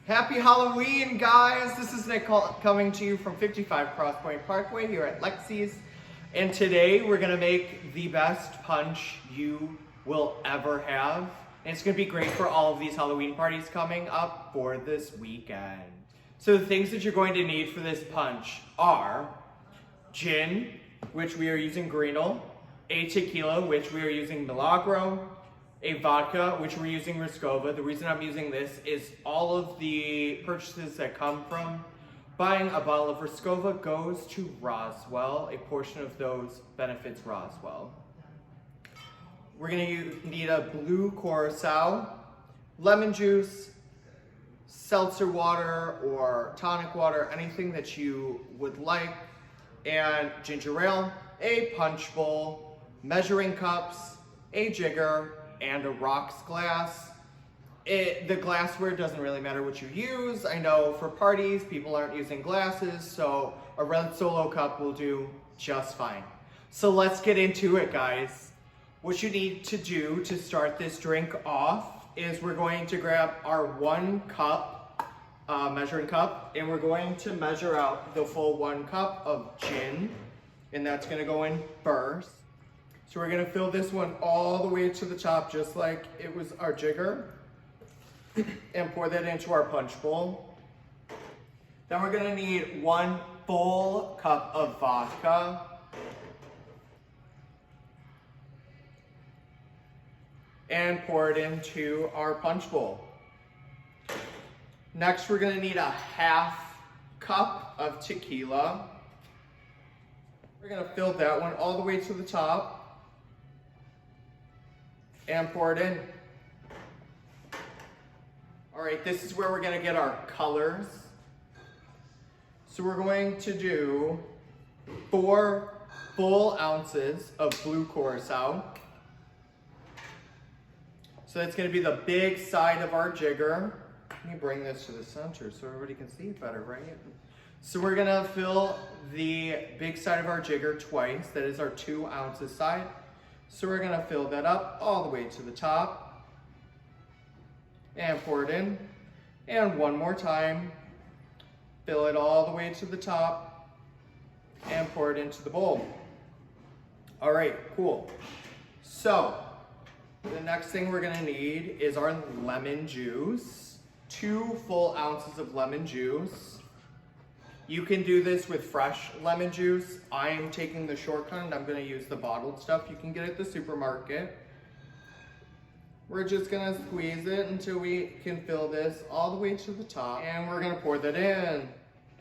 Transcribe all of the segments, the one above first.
Happy Halloween, guys! This is Nick coming to you from 55 Crosspoint Parkway here at Lexi's. And today we're gonna make the best punch you will ever have. And it's gonna be great for all of these Halloween parties coming up for this weekend. So the things that you're going to need for this punch are gin, which we are using Greenel, a tequila, which we are using Milagro, a vodka, which we're using Riscova. The reason I'm using this is all of the purchases that come from buying a bottle of Riscova goes to Roswell. A portion of those benefits Roswell. We're gonna need a Blue Curaçao, lemon juice, seltzer water or tonic water, anything that you would like, and ginger ale, a punch bowl, measuring cups, a jigger, and a rocks glass. The glassware doesn't really matter what you use. I know for parties, people aren't using glasses, so a red Solo cup will do just fine. So let's get into it, guys. What you need to do to start this drink off is we're going to grab our 1 cup measuring cup, and we're going to measure out the full 1 cup of gin, and that's gonna go in first. So we're gonna fill this one all the way to the top, just like it was our jigger, and pour that into our punch bowl. Then we're gonna need 1 full cup of vodka. And pour it into our punch bowl. Next, we're gonna need a 1/2 cup of tequila. We're gonna fill that one all the way to the top and pour it in. All right, this is where we're gonna get our colors. So we're going to do 4 full ounces of Blue Curaçao. So that's gonna be the big side of our jigger. Let me bring this to the center so everybody can see it better, right? So we're gonna fill the big side of our jigger twice. That is our 2 ounces side. So we're gonna fill that up all the way to the top and pour it in. And one more time, fill it all the way to the top and pour it into the bowl. All right, cool. So the next thing we're gonna need is our lemon juice. 2 full ounces of lemon juice. You can do this with fresh lemon juice. I'm taking the shortcut and I'm gonna use the bottled stuff you can get at the supermarket. We're just gonna squeeze it until we can fill this all the way to the top, and we're gonna pour that in.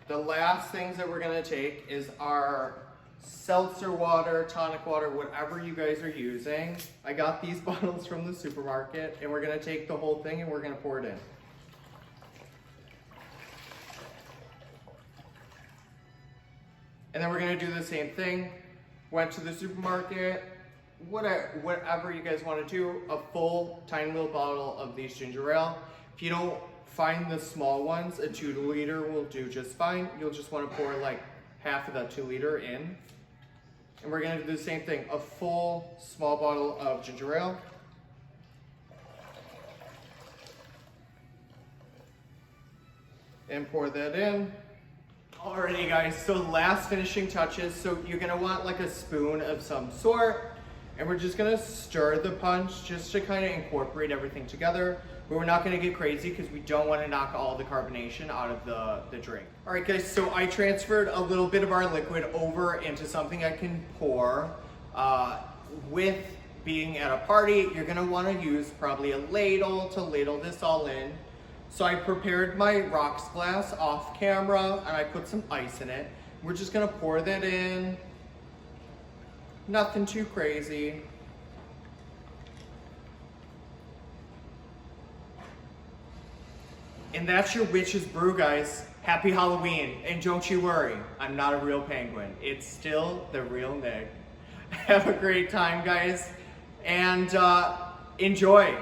The last things that we're gonna take is our seltzer water, tonic water, whatever you guys are using. I got these bottles from the supermarket, and we're gonna take the whole thing and we're gonna pour it in. And then we're gonna do the same thing. Went to the supermarket, whatever you guys wanna do, a full tiny little bottle of these ginger ale. If you don't find the small ones, a 2 liter will do just fine. You'll just wanna pour like half of that 2 liter in. And we're gonna do the same thing, a full small bottle of ginger ale. And pour that in. Alrighty guys, so last finishing touches. So you're gonna want like a spoon of some sort, and we're just gonna stir the punch just to kind of incorporate everything together. But we're not gonna get crazy because we don't want to knock all the carbonation out of the drink. All right guys, so I transferred a little bit of our liquid over into something I can pour. With being at a party, you're gonna wanna use probably a ladle to ladle this all in. So I prepared my rocks glass off camera and I put some ice in it. We're just gonna pour that in. Nothing too crazy. And that's your witch's brew, guys. Happy Halloween. And don't you worry, I'm not a real penguin. It's still the real Nick. Have a great time, guys. And enjoy.